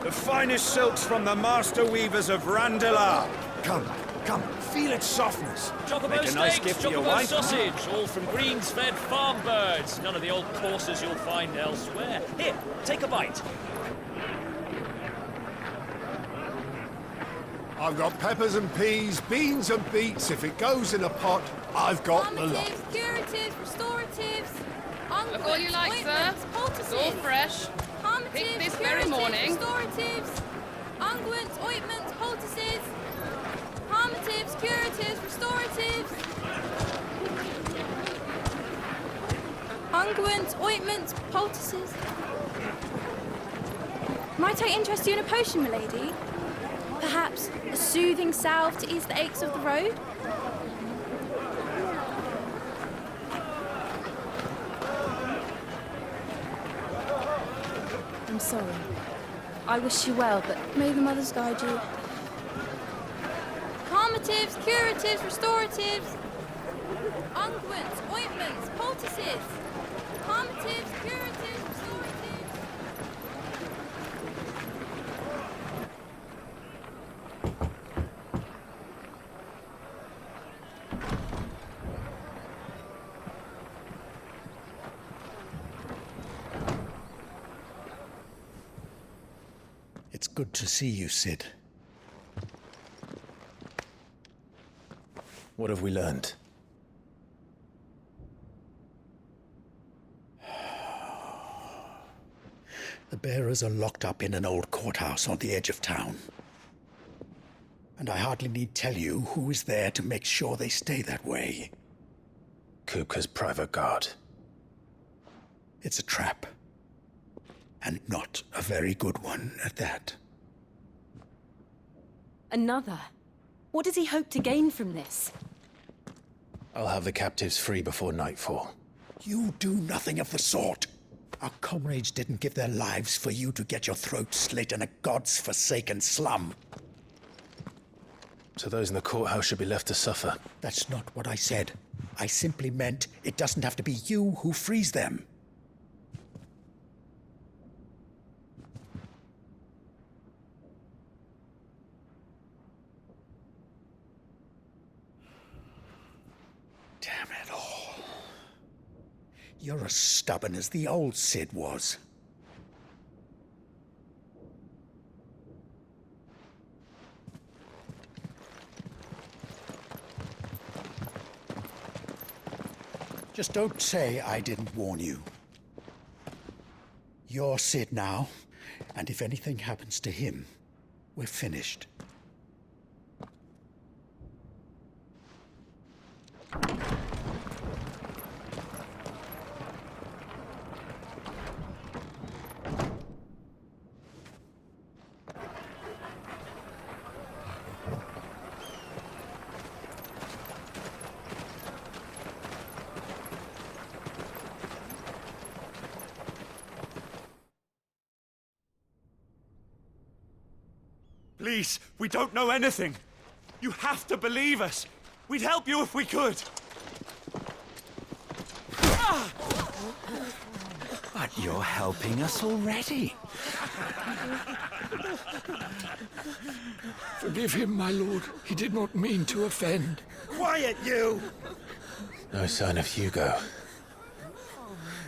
The finest silks from the master weavers of Randalar. Come, feel its softness. Chocobo Make a nice steaks, gift for your chocobo wife. sausage, all from greens-fed farm birds. None of the old courses you'll find elsewhere. Here, take a bite. I've got peppers and peas, beans and beets. If it goes in a pot, I've got the lot. Calmatives, curatives, restoratives, unguents, Look all you like, sir. ointments, It's all poultices. fresh. Calmatives, Picked this very curatives, morning. restoratives, unguents, ointments, poultices. Calmatives, curatives, restoratives. Unguents, ointments, poultices. Might I interest you in a potion, milady? Perhaps a soothing salve to ease the aches of the road? I'm sorry. I wish you well, but may the mothers guide you. Calmatives, curatives, restoratives. Unguents, ointments, poultices. Calmatives, curatives, restoratives. It's good to see you, Sid. What have we learned? The bearers are locked up in an old courthouse on the edge of town. And I hardly need tell you who is there to make sure they stay that way. Kupka's private guard. It's a trap. And not a very good one at that. Another? What does he hope to gain from this? I'll have the captives free before nightfall. You do nothing of the sort. Our comrades didn't give their lives for you to get your throat slit in a god's forsaken slum. So those in the courthouse should be left to suffer. That's not what I said. I simply meant it doesn't have to be you who frees them. Damn it all. You're as stubborn as the old Sid was. Just don't say I didn't warn you. You're Sid now, and if anything happens to him, we're finished. Please, we don't know anything. You have to believe us. We'd help you if we could. But you're helping us already. Forgive him, my lord. He did not mean to offend. Quiet, you! No sign of Hugo.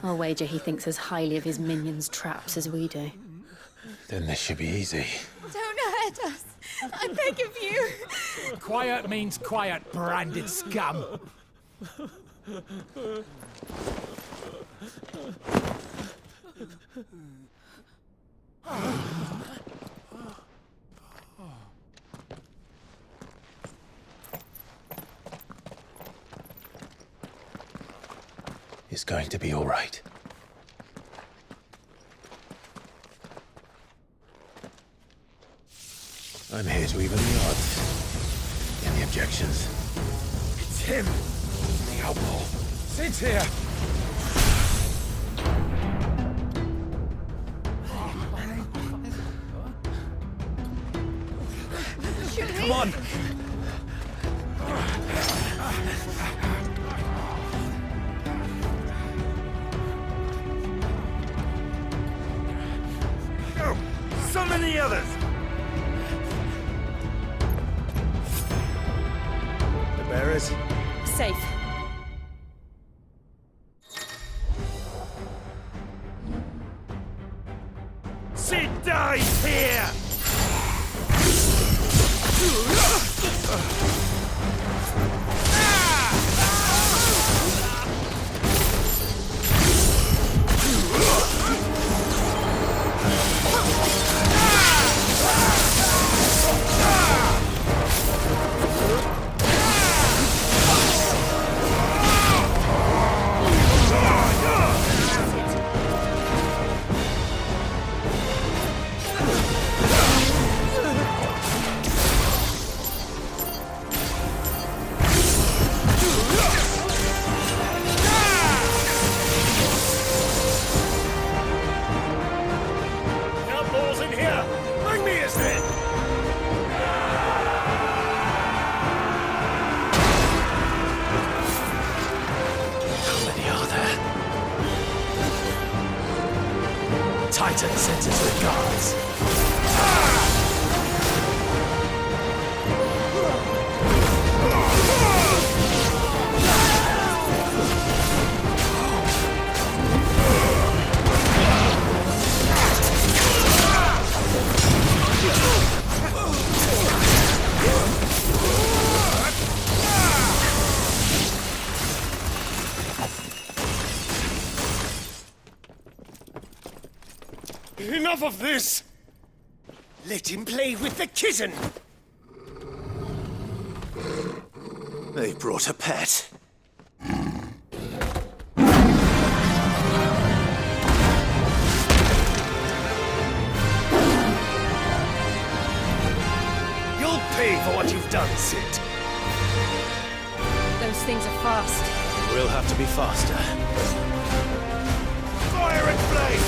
I'll wager he thinks as highly of his minions' traps as we do. Then this should be easy. Don't hurt us. I beg of you. Quiet means quiet, branded scum. It's going to be all right. I'm here to even the odds. Any objections? It's him! The outlaw. Sid's here! Come on! so many others! The bearers? Safe. She dies here! Outlaws in here! Bring me his head! How many are there? Titan sends his regards. Enough of this! Let him play with the kitten! They brought a pet. You'll pay for what you've done, Sid. Those things are fast. We'll have to be faster. Fire and flame!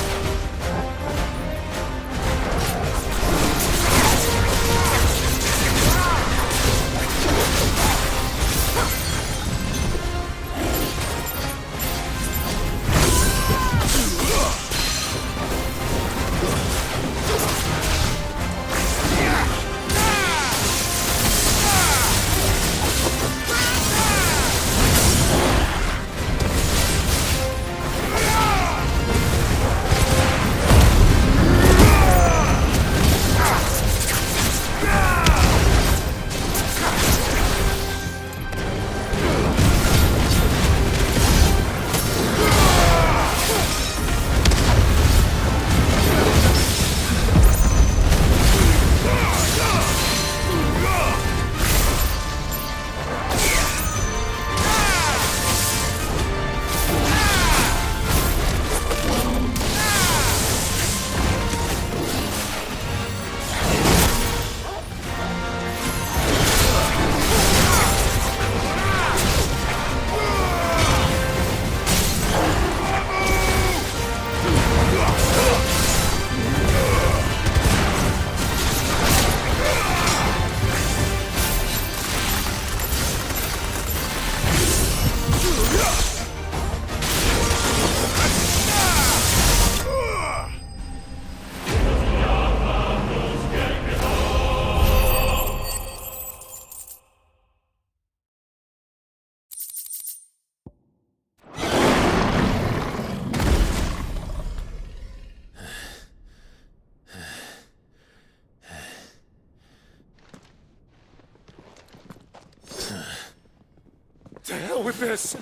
To hell with this!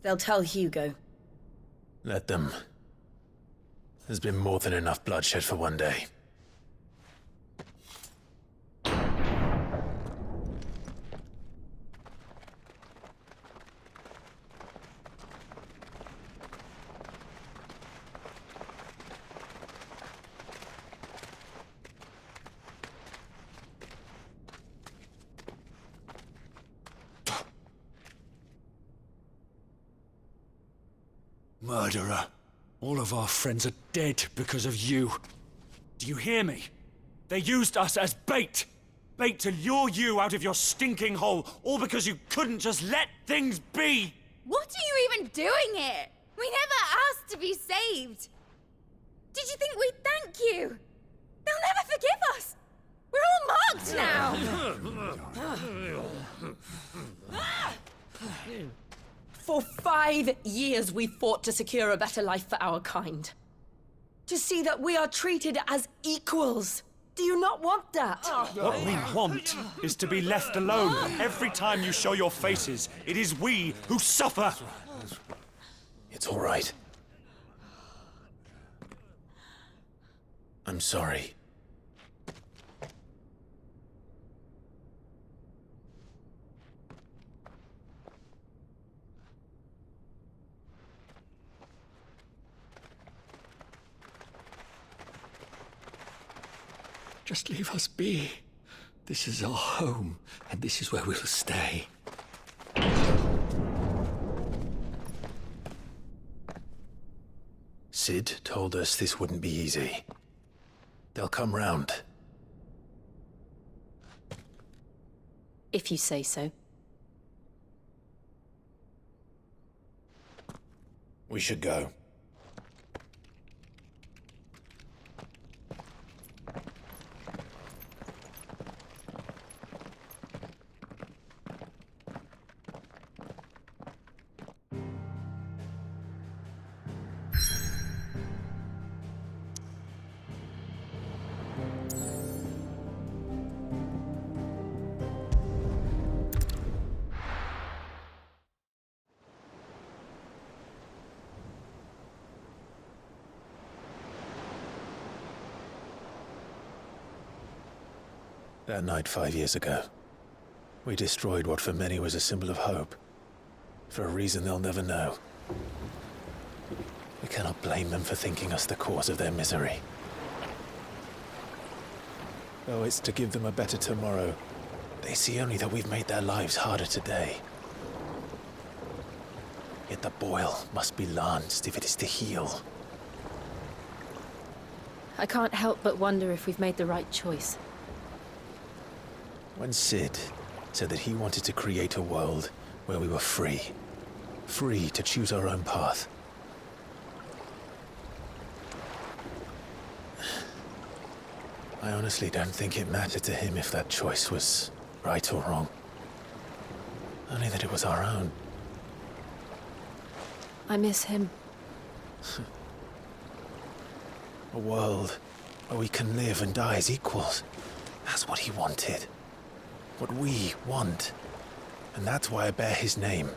They'll tell Hugo. Let them. There's been more than enough bloodshed for one day. Murderer. All of our friends are dead because of you. Do you hear me? They used us as bait. Bait to lure you out of your stinking hole, all because you couldn't just let things be. What are you even doing here? We never asked to be saved. Did you think we'd thank you? They'll never forgive us. We're all marked now. For 5 years we fought to secure a better life for our kind. To see that we are treated as equals. Do you not want that? What we want is to be left alone. Every time you show your faces, it is we who suffer. It's all right. I'm sorry. Just leave us be. This is our home, and this is where we'll stay. Sid told us this wouldn't be easy. They'll come round. If you say so. We should go. That night 5 years ago, we destroyed what for many was a symbol of hope. For a reason they'll never know. We cannot blame them for thinking us the cause of their misery. Though it's to give them a better tomorrow, they see only that we've made their lives harder today. Yet the boil must be lanced if it is to heal. I can't help but wonder if we've made the right choice. When Sid said that he wanted to create a world where we were free. Free to choose our own path. I honestly don't think it mattered to him if that choice was right or wrong. Only that it was our own. I miss him. A world where we can live and die as equals. That's what he wanted. What we want. And that's why I bear his name.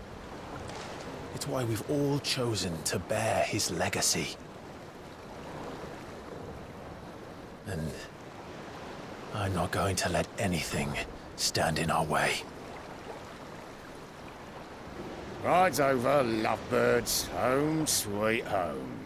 It's why we've all chosen to bear his legacy. And I'm not going to let anything stand in our way. Ride's over, lovebirds. Home sweet home.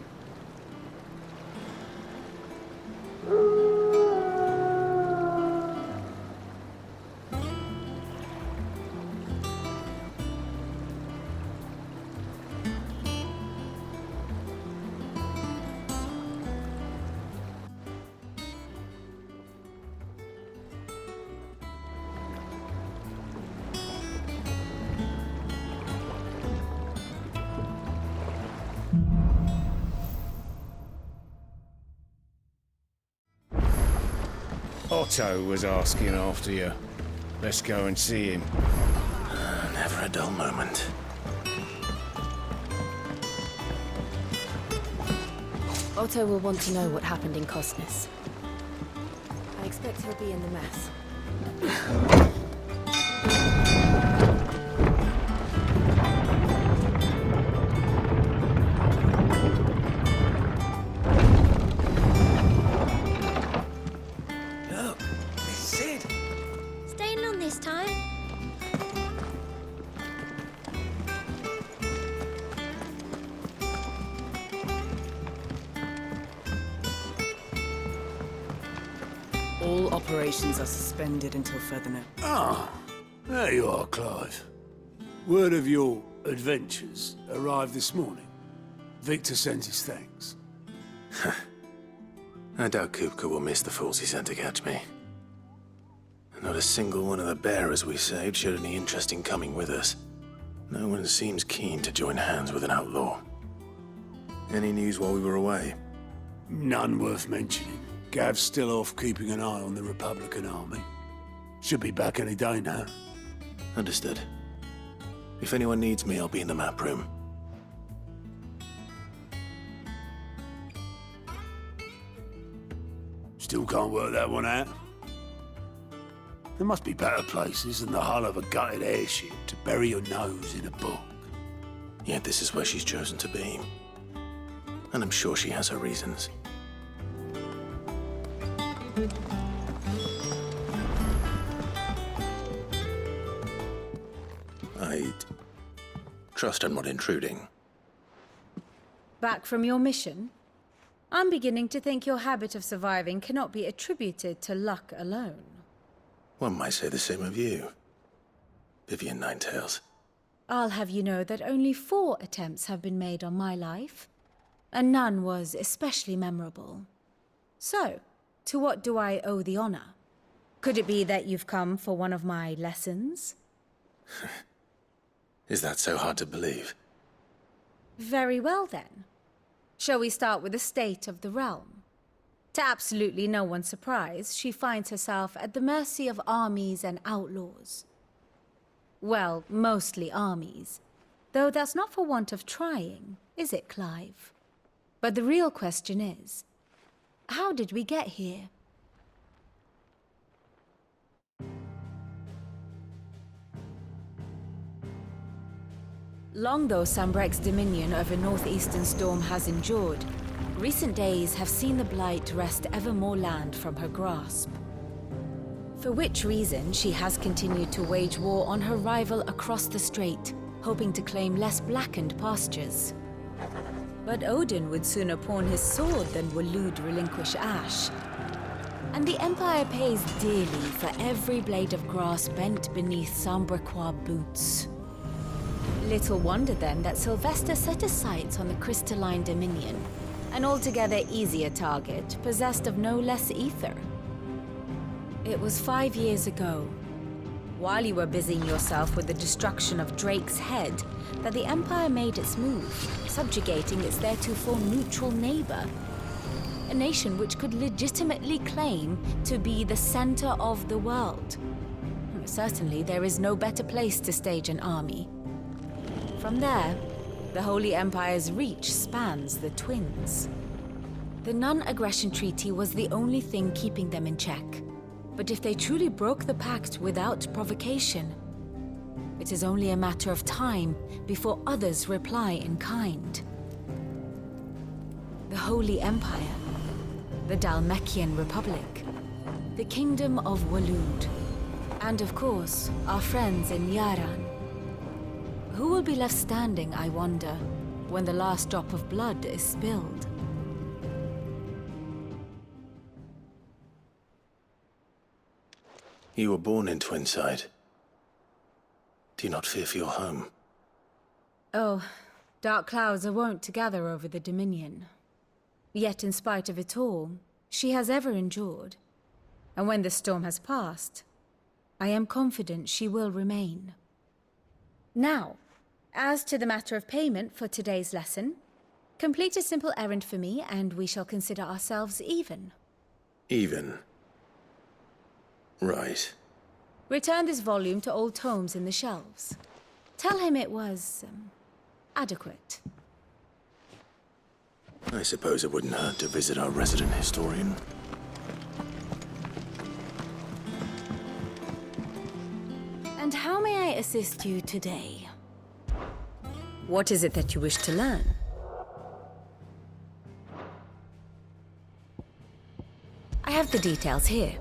Otto was asking after you. Let's go and see him. Never a dull moment. Otto will want to know what happened in Cosnes. I expect he'll be in the mess. Look, it's Sid. Staying on this time? All operations are suspended until further notice. Ah, there you are, Clive. Word of your adventures arrived this morning. Victor sends his thanks. I doubt Kupka will miss the fools he sent to catch me. Not a single one of the bearers we saved showed any interest in coming with us. No one seems keen to join hands with an outlaw. Any news while we were away? None worth mentioning. Gav's still off keeping an eye on the Republican army. Should be back any day now. Understood. If anyone needs me, I'll be in the map room. Still can't work that one out. There must be better places than the hull of a gutted airship to bury your nose in a book. Yet this is where she's chosen to be. And I'm sure she has her reasons. I trust I'm not intruding. Back from your mission? I'm beginning to think your habit of surviving cannot be attributed to luck alone. One might say the same of you, Vivian Ninetails. I'll have you know that only 4 attempts have been made on my life, and none was especially memorable. So, to what do I owe the honor? Could it be that you've come for one of my lessons? Is that so hard to believe? Very well then. Shall we start with the state of the realm? To absolutely no one's surprise, she finds herself at the mercy of armies and outlaws. Well, mostly armies. Though that's not for want of trying, is it, Clive? But the real question is, how did we get here? Long though Sambrek's dominion over northeastern Storm has endured, recent days have seen the Blight wrest ever more land from her grasp. For which reason, she has continued to wage war on her rival across the strait, hoping to claim less blackened pastures. But Odin would sooner pawn his sword than Waloed relinquish Ash. And the Empire pays dearly for every blade of grass bent beneath Sambrequois boots. Little wonder then that Sylvester set his sights on the crystalline dominion, an altogether easier target, possessed of no less ether. It was 5 years ago, while you were busying yourself with the destruction of Drake's head, that the Empire made its move, subjugating its theretofore neutral neighbor. A nation which could legitimately claim to be the center of the world. Certainly, there is no better place to stage an army. From there, the Holy Empire's reach spans the Twins. The non-aggression treaty was the only thing keeping them in check. But if they truly broke the pact without provocation, it is only a matter of time before others reply in kind. The Holy Empire, the Dhalmekian Republic, the Kingdom of Waloed, and of course, our friends in Yaran. Who will be left standing, I wonder, when the last drop of blood is spilled? You were born in Twinside. Do you not fear for your home? Oh, dark clouds are wont to gather over the Dominion. Yet in spite of it all, she has ever endured. And when the storm has passed, I am confident she will remain. Now, as to the matter of payment for today's lesson, complete a simple errand for me and we shall consider ourselves even. Even? Right. Return this volume to old tomes in the shelves. Tell him it was adequate. I suppose it wouldn't hurt to visit our resident historian. And how may I assist you today? What is it that you wish to learn? I have the details here.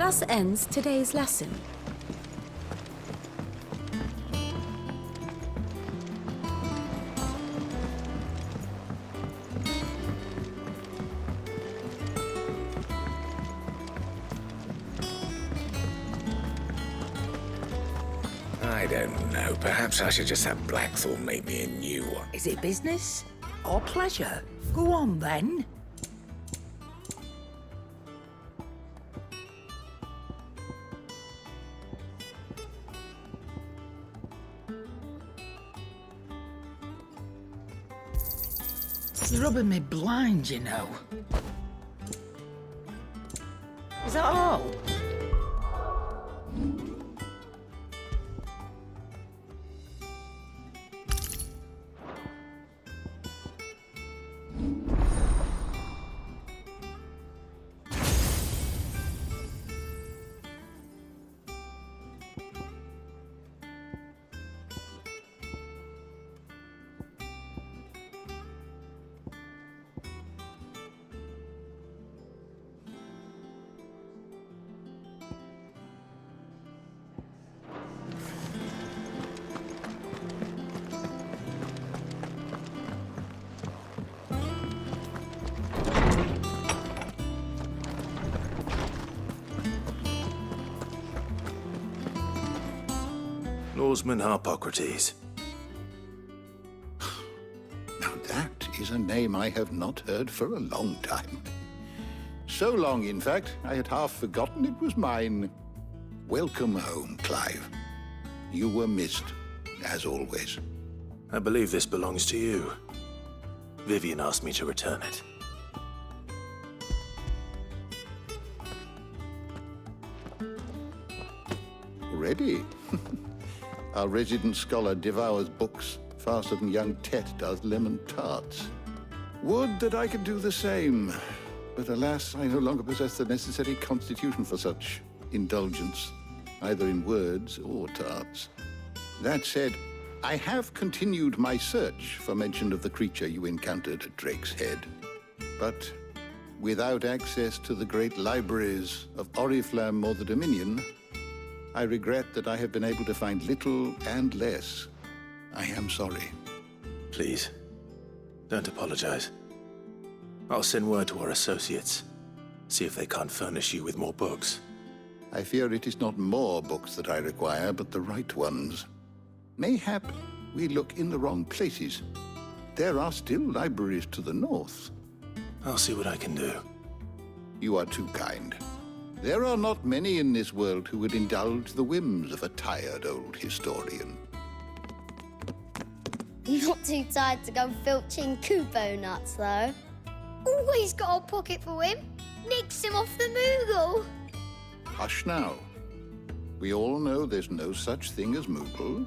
Thus ends today's lesson. I don't know. Perhaps I should just have Blackthorn make me a new one. Is it business or pleasure? Go on then. It's rubbing me blind, you know. Is that all? Lawsman Harpocrates. Now that is a name I have not heard for a long time. So long, in fact, I had half forgotten it was mine. Welcome home, Clive. You were missed, as always. I believe this belongs to you. Vivian asked me to return it. Already? Our resident scholar devours books faster than young Tet does lemon tarts. Would that I could do the same. But alas, I no longer possess the necessary constitution for such indulgence, either in words or tarts. That said, I have continued my search for mention of the creature you encountered at Drake's Head. But without access to the great libraries of Oriflamme or the Dominion, I regret that I have been able to find little and less. I am sorry. Please, don't apologize. I'll send word to our associates. See if they can't furnish you with more books. I fear it is not more books that I require, but the right ones. Mayhap we look in the wrong places. There are still libraries to the north. I'll see what I can do. You are too kind. There are not many in this world who would indulge the whims of a tired old historian. Not too tired to go filching Kupo nuts, though. Always got a pocket for him. Nicks him off the Moogle. Hush now. We all know there's no such thing as Moogles.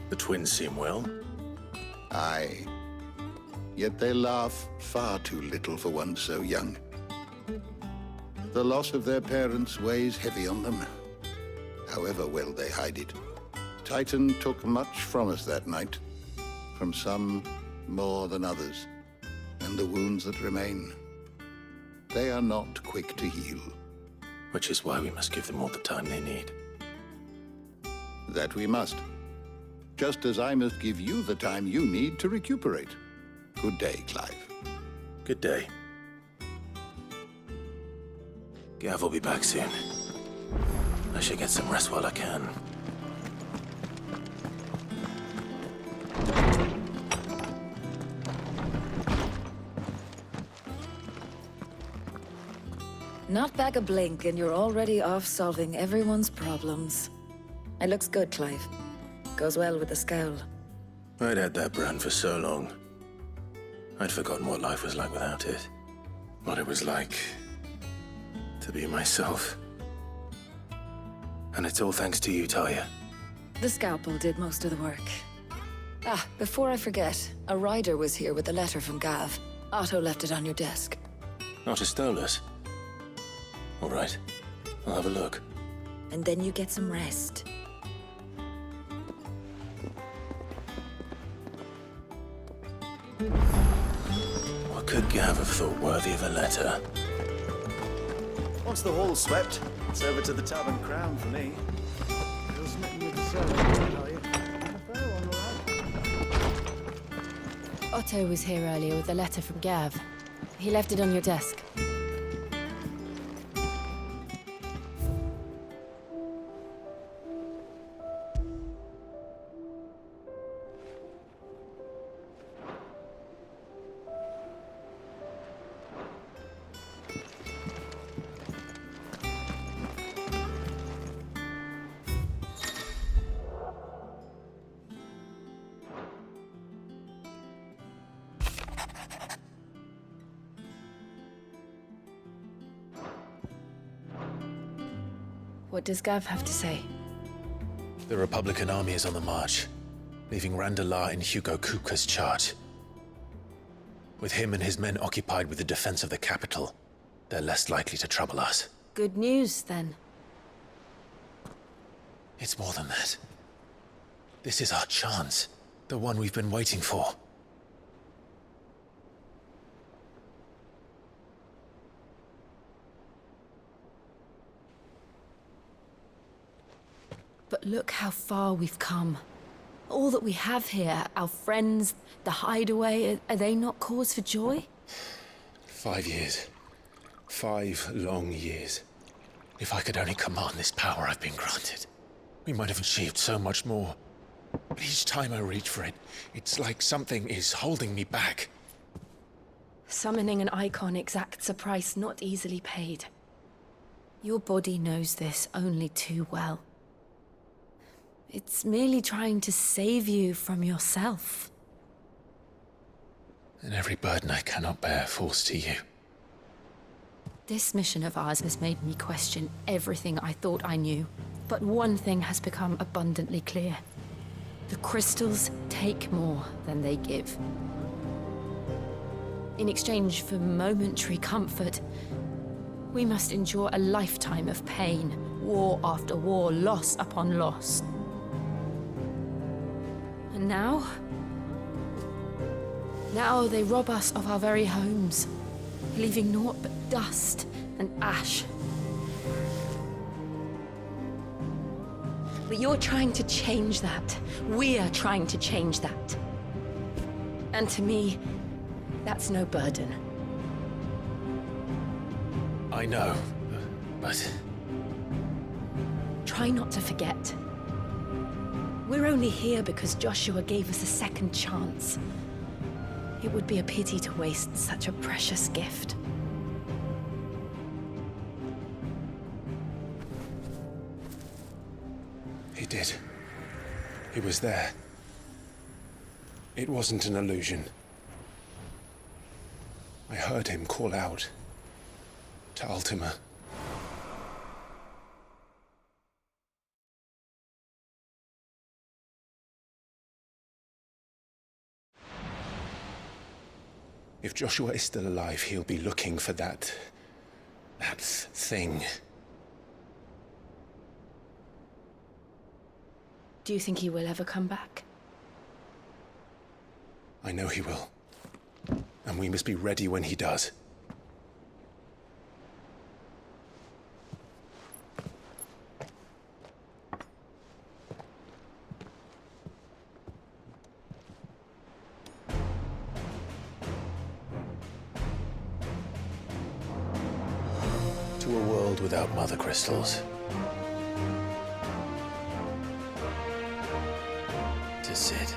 The twins seem well. Aye. Yet they laugh far too little for one so young. The loss of their parents weighs heavy on them, however well they hide it. Titan took much from us that night, from some more than others, and the wounds that remain, they are not quick to heal. Which is why we must give them all the time they need. That we must. Just as I must give you the time you need to recuperate. Good day, Clive. Good day. Gav will be back soon. I should get some rest while I can. Not back a blink and you're already off solving everyone's problems. It looks good, Clive. Goes well with the scowl. I'd had that brand for so long. I'd forgotten what life was like without it. What it was like to be myself. And it's all thanks to you, Talia. The scalpel did most of the work. Ah, before I forget, a rider was here with a letter from Gav. Otto left it on your desk. Not a Stolas. All right, I'll have a look. And then you get some rest. What What could Gav have thought worthy of a letter? Once the hall's swept, it's over to the Tavern Crown for me. Otto was here earlier with a letter from Gav. He left it on your desk. What does Gav have to say? The Republican army is on the march, leaving Randalar in Hugo Kupka's charge. With him and his men occupied with the defense of the capital, they're less likely to trouble us. Good news, then. It's more than that. This is our chance, the one we've been waiting for. But look how far we've come. All that we have here, our friends, the hideaway, are they not cause for joy? 5 years. 5 long years. If I could only command this power I've been granted, we might have achieved so much more. But each time I reach for it, it's like something is holding me back. Summoning an icon exacts a price not easily paid. Your body knows this only too well. It's merely trying to save you from yourself. And every burden I cannot bear falls to you. This mission of ours has made me question everything I thought I knew. But one thing has become abundantly clear. The crystals take more than they give. In exchange for momentary comfort, we must endure a lifetime of pain, war after war, loss upon loss. And now? Now they rob us of our very homes, leaving naught but dust and ash. But you're trying to change that. We're trying to change that. And to me, that's no burden. I know, but... Try not to forget. We're only here because Joshua gave us a second chance. It would be a pity to waste such a precious gift. He did. He was there. It wasn't an illusion. I heard him call out to Ultima. If Joshua is still alive, he'll be looking for that thing. Do you think he will ever come back? I know he will. And we must be ready when he does. To a world without mother crystals. To Sid.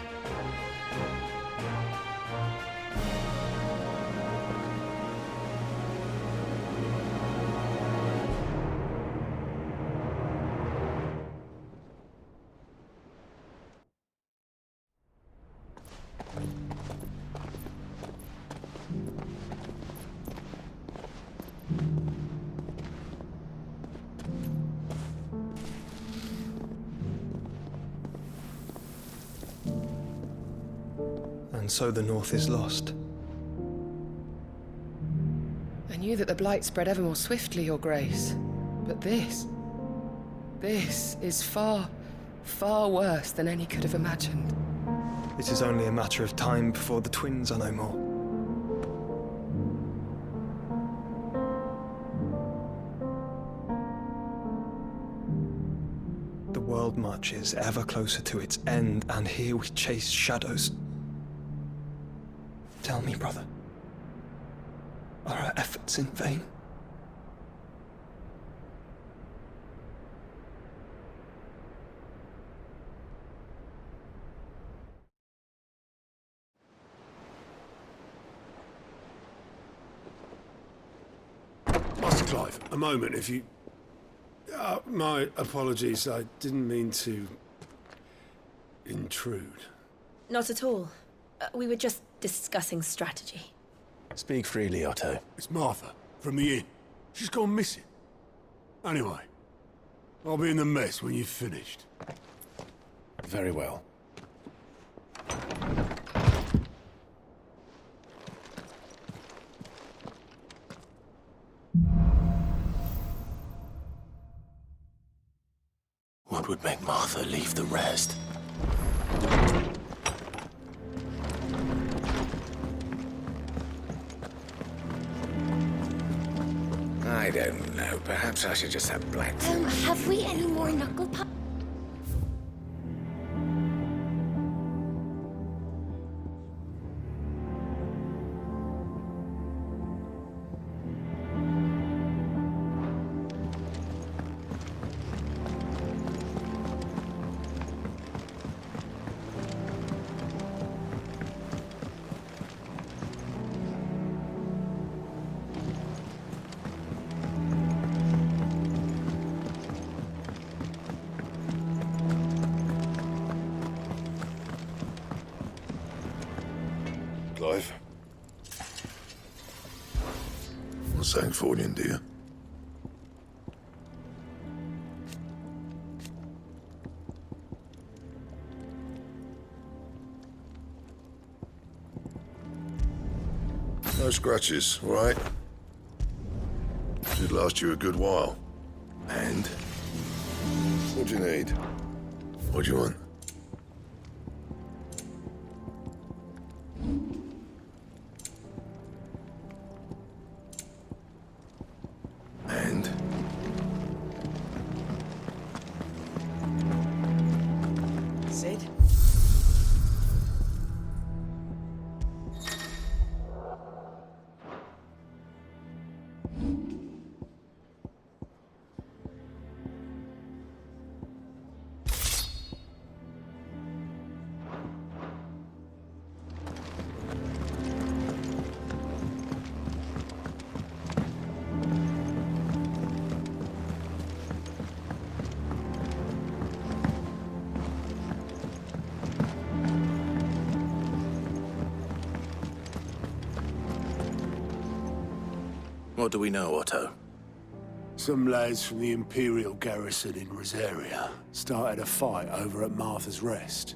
And so the North is lost. I knew that the Blight spread ever more swiftly, Your Grace. But this is far, far worse than any could have imagined. It is only a matter of time before the twins are no more. much is ever closer to its end, and here we chase shadows. Tell me, brother, are our efforts in vain? Master Clive, a moment, if you... my apologies, I didn't mean to... intrude. Not at all. We were just discussing strategy. Speak freely, Otto. It's Martha, from the inn. She's gone missing. Anyway, I'll be in the mess when you've finished. Very well. What would make Martha leave the rest? I don't know. Perhaps I should just have black. Have we any more knuckle puck? Clive? What's that for you, dear? No scratches, all right? Should last you a good while. And? What do you need? What do you want? And? Sid? What do we know, Otto? Some lads from the Imperial garrison in Rosaria started a fight over at Martha's Rest.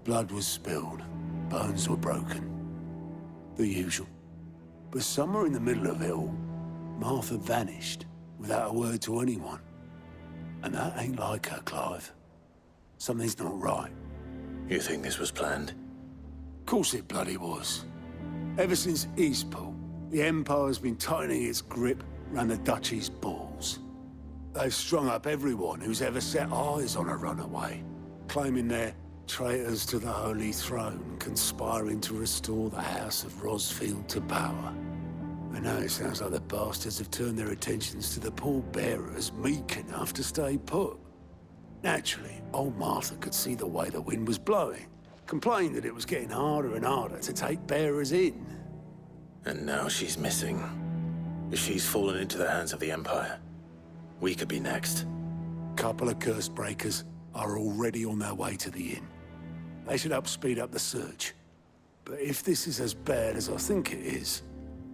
Blood was spilled, bones were broken. The usual. But somewhere in the middle of it all, Martha vanished without a word to anyone. And that ain't like her, Clive. Something's not right. You think this was planned? Course it bloody was. Ever since Eastpool, the Empire's been tightening its grip round the Duchy's balls. They've strung up everyone who's ever set eyes on a runaway, claiming they're traitors to the Holy Throne, conspiring to restore the House of Rosfield to power. And now it sounds like the bastards have turned their attentions to the pallbearers meek enough to stay put. Naturally, old Martha could see the way the wind was blowing, complained that it was getting harder and harder to take bearers in. And now she's missing. If she's fallen into the hands of the Empire, we could be next. Couple of curse breakers are already on their way to the inn. They should help speed up the search. But if this is as bad as I think it is,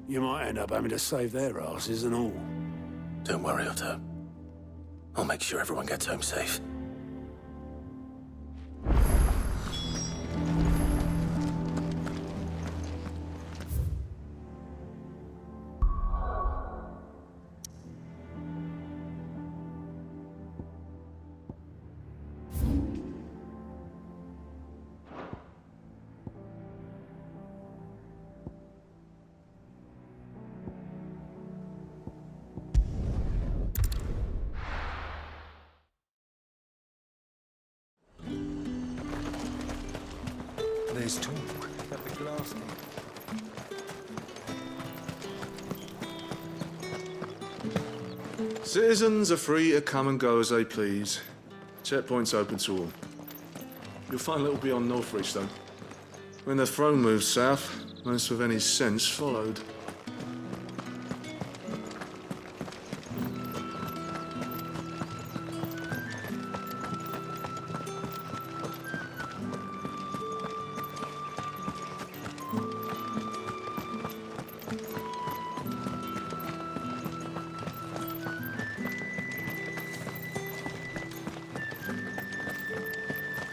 you might end up having to save their asses and all. Don't worry, Otto. I'll make sure everyone gets home safe. Citizens are free to come and go as they please. Checkpoints open to all. You'll find a little beyond Northreach, though. When the throne moved south, most with any sense followed.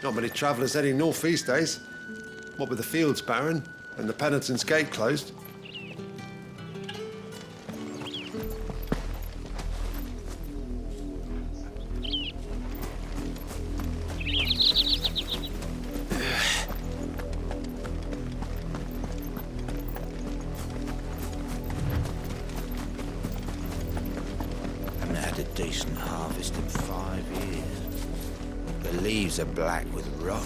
Not many travellers heading north these days. What with the fields barren and the Penitent's Gate closed. Haven't had a decent harvest in 5 years. The leaves are black with rot,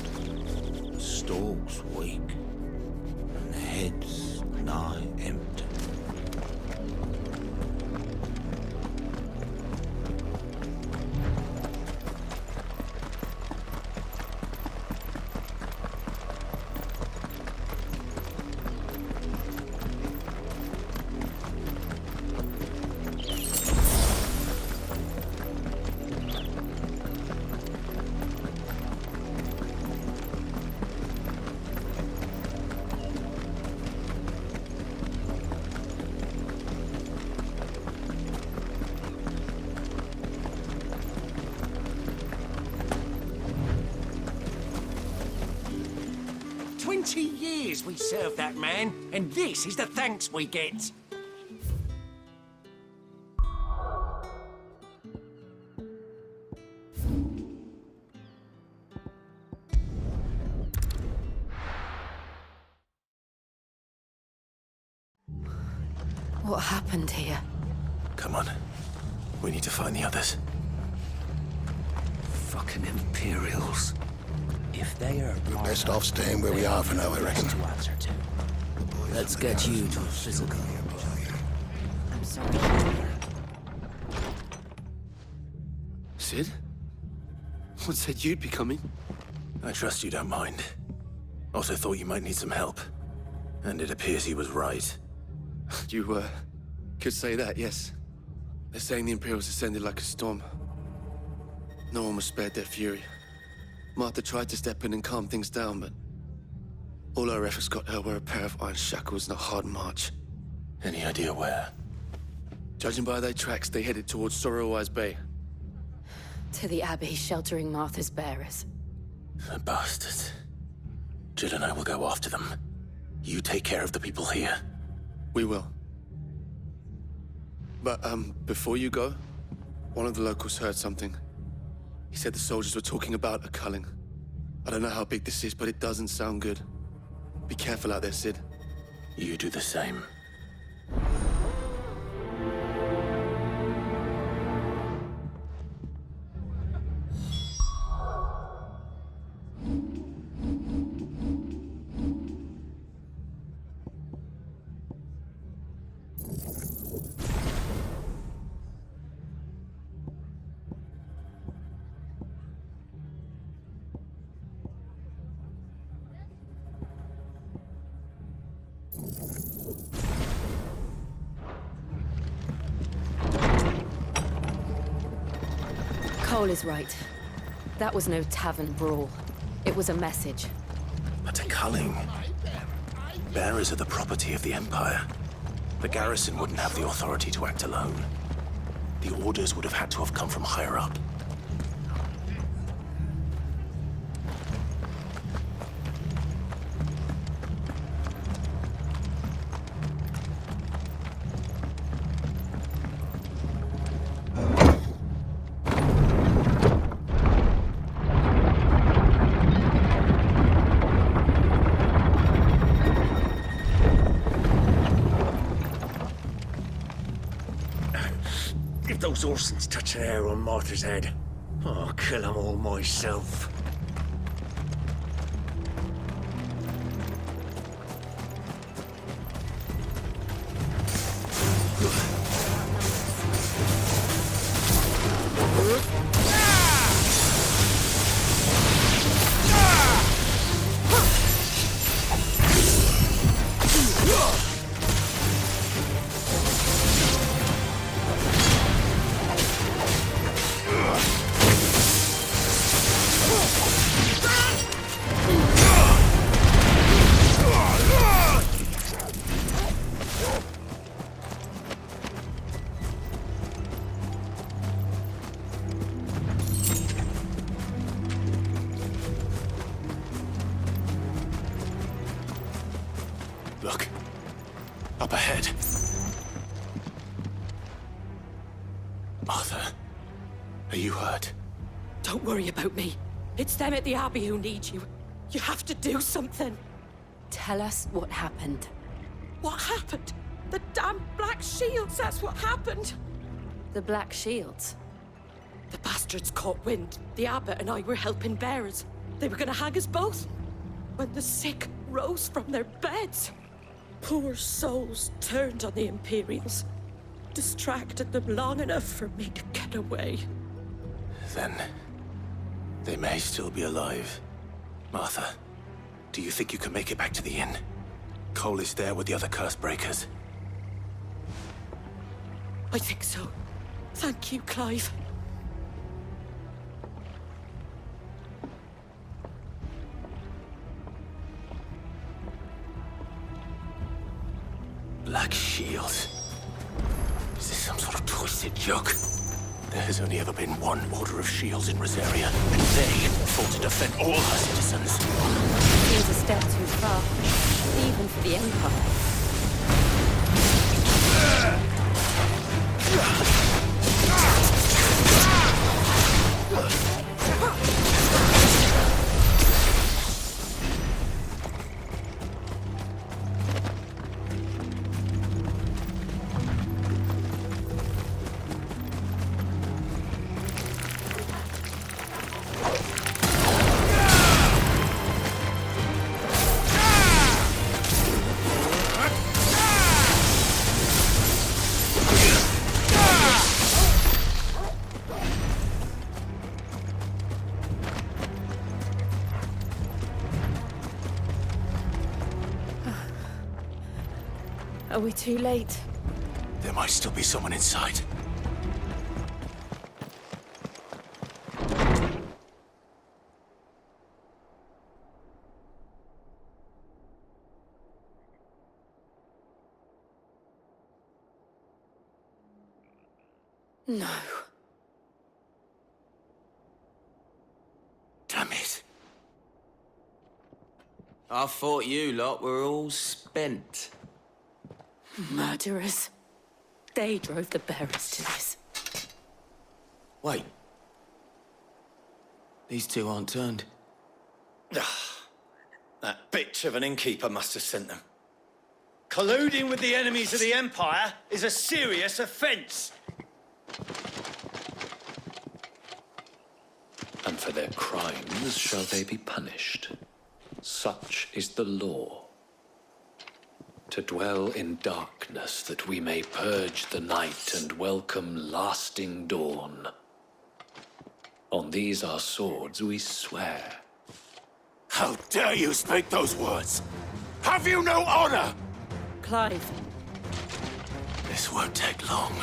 the stalks weak, and the heads nigh empty. We served that man, and this is the thanks we get. What happened here? Come on. We need to find the others. Fucking Imperials. If they are We're best off staying where we are for now, I reckon. to answer to. Let's get you to a physical. I'm sorry. Sid? What said you'd be coming? I trust you don't mind. Also thought you might need some help. And it appears he was right. You, could say that, yes. They're saying the Imperials descended like a storm. No one was spared their fury. Martha tried to step in and calm things down, but all our efforts got her were a pair of iron shackles and a hard march. Any idea where? Judging by their tracks, they headed towards Sorrowwise Bay. To the Abbey sheltering Martha's bearers. The bastards. Jill and I will go after them. You take care of the people here. We will. But, before you go, one of the locals heard something. He said the soldiers were talking about a culling. I don't know how big this is, but it doesn't sound good. Be careful out there, Sid. You do the same. Cole is right. That was no tavern brawl. It was a message. But a culling. Bearers are the property of the Empire. The garrison wouldn't have the authority to act alone. The orders would have had to have come from higher up. If those Orsons touch an arrow on Martha's head, I'll kill them all myself. Up ahead. Arthur, are you hurt? Don't worry about me. It's them at the Abbey who need you. You have to do something. Tell us what happened. What happened? The damn Black Shields, that's what happened. The Black Shields? The bastards caught wind. The abbot and I were helping bearers. They were gonna hang us both. When the sick rose from their beds, poor souls turned on the Imperials. Distracted them long enough for me to get away. Then, they may still be alive. Martha, do you think you can make it back to the inn? Cole is there with the other curse breakers. I think so. Thank you, Clive. Black Shields. Is this some sort of twisted joke? There has only ever been one Order of Shields in Rosaria, and they fought to defend all her citizens. Seems a step too far, even for the Empire. Are we too late? There might still be someone inside. No. Damn it. I thought you lot were all spent. Murderers. They drove the bearers to this. Wait. These two aren't turned. That bitch of an innkeeper must have sent them. Colluding with the enemies of the Empire is a serious offence. And for their crimes shall they be punished. Such is the law. To dwell in darkness that we may purge the night and welcome lasting dawn. On these our swords we swear. How dare you speak those words? Have you no honor? Clive. This won't take long.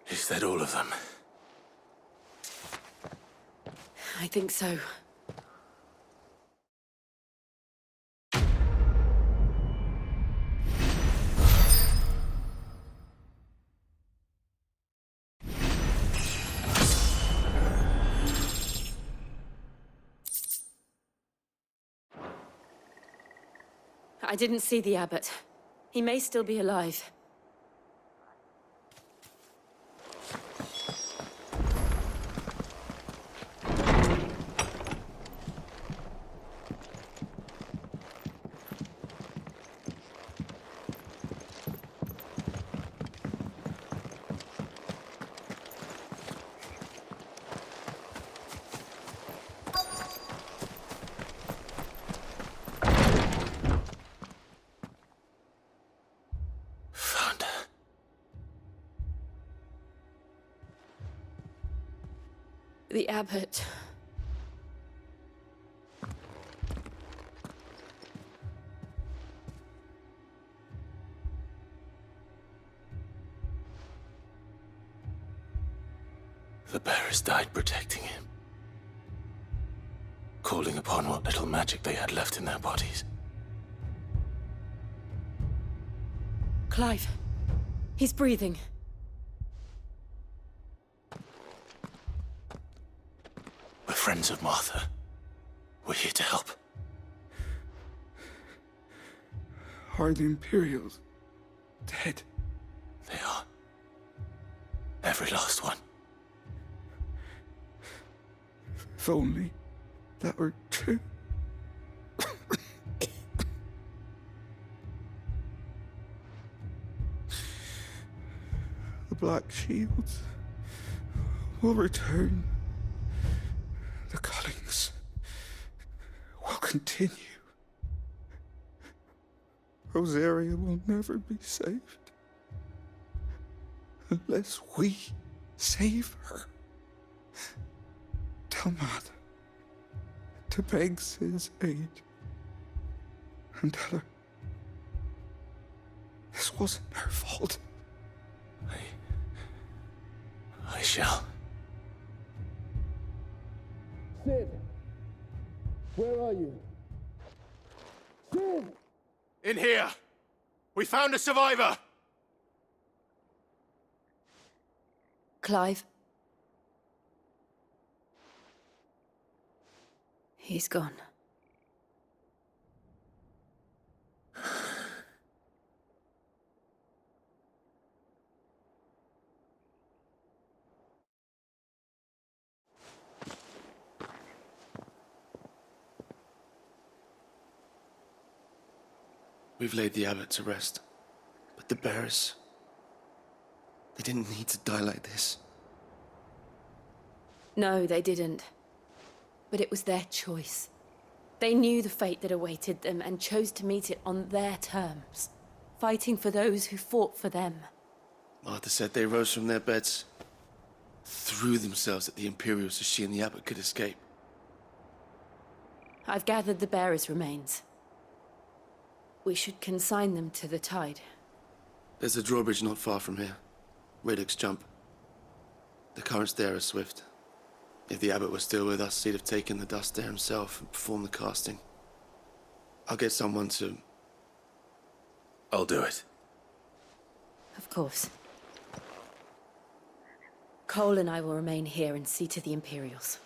Is that all of them? I think so. I didn't see the abbot. He may still be alive. The abbot. The bearers died protecting him, calling upon what little magic they had left in their bodies. Clive. He's breathing. We're friends of Martha. We're here to help. Are the Imperials dead? They are. Every last one. If only that were true. The Black Shields will return. The Cullings will continue. Rosaria will never be saved unless we save her. Tell Martha to beg Sid's aid and tell her this wasn't her fault. I shall. Sid, where are you? Sid! In here! We found a survivor! Clive. He's gone. We've laid the abbot to rest. But the bearers... they didn't need to die like this. No, they didn't. But it was their choice. They knew the fate that awaited them and chose to meet it on their terms, fighting for those who fought for them. Martha said they rose from their beds, threw themselves at the Imperials so she and the abbot could escape. I've gathered the bearers' remains. We should consign them to the tide. There's a drawbridge not far from here. Radix Jump. The currents there are swift. If the abbot was still with us, he'd have taken the dust there himself and performed the casting. I'll get someone to... I'll do it. Of course. Cole and I will remain here and see to the Imperials.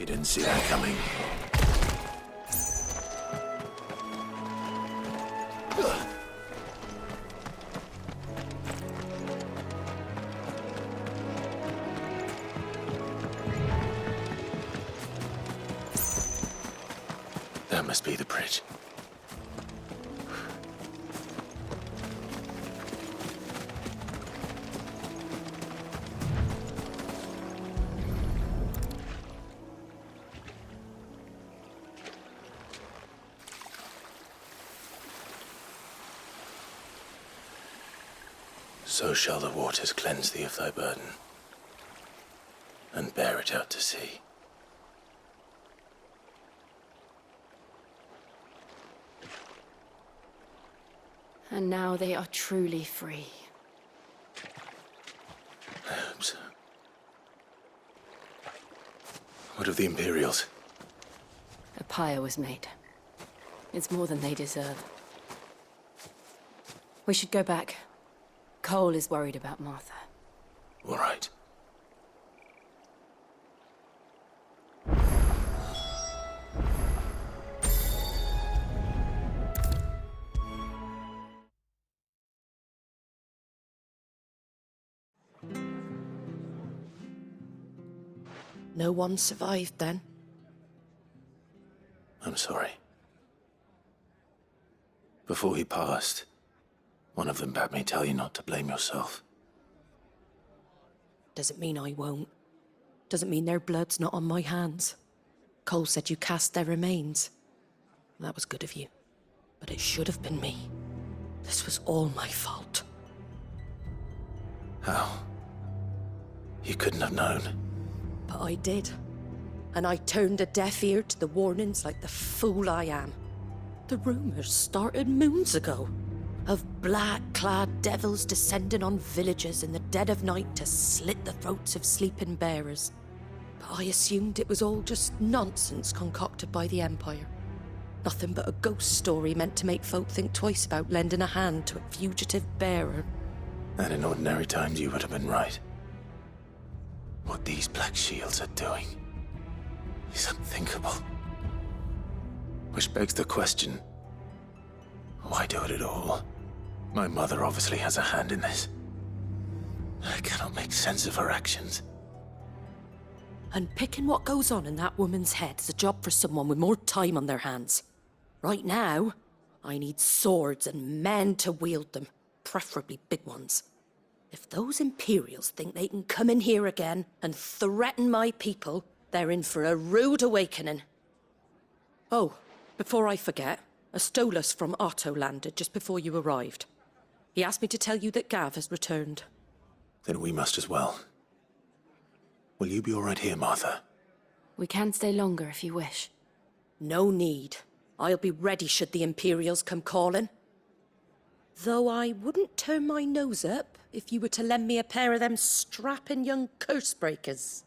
You didn't see that coming. That must be the bridge. So shall the waters cleanse thee of thy burden, and bear it out to sea. And now they are truly free. I hope so. What of the Imperials? A pyre was made. It's more than they deserve. We should go back. Cole is worried about Martha. All right. No one survived then? I'm sorry. Before he passed, one of them bade me tell you not to blame yourself. Doesn't mean I won't. Doesn't mean their blood's not on my hands. Cole said you cast their remains. That was good of you. But it should have been me. This was all my fault. How? You couldn't have known. But I did. And I turned a deaf ear to the warnings like the fool I am. The rumors started moons ago. Of black-clad devils descending on villages in the dead of night to slit the throats of sleeping bearers. But I assumed it was all just nonsense concocted by the Empire. Nothing but a ghost story meant to make folk think twice about lending a hand to a fugitive bearer. And in ordinary times you would have been right. What these Black Shields are doing is unthinkable. Which begs the question, why do it at all? My mother obviously has a hand in this. I cannot make sense of her actions. And picking what goes on in that woman's head is a job for someone with more time on their hands. Right now, I need swords and men to wield them, preferably big ones. If those Imperials think they can come in here again and threaten my people, they're in for a rude awakening. Oh, before I forget, a Stolas from Otto landed just before you arrived. He asked me to tell you that Gav has returned. Then we must as well. Will you be all right here, Martha? We can stay longer if you wish. No need. I'll be ready should the Imperials come calling. Though I wouldn't turn my nose up if you were to lend me a pair of them strapping young curse breakers.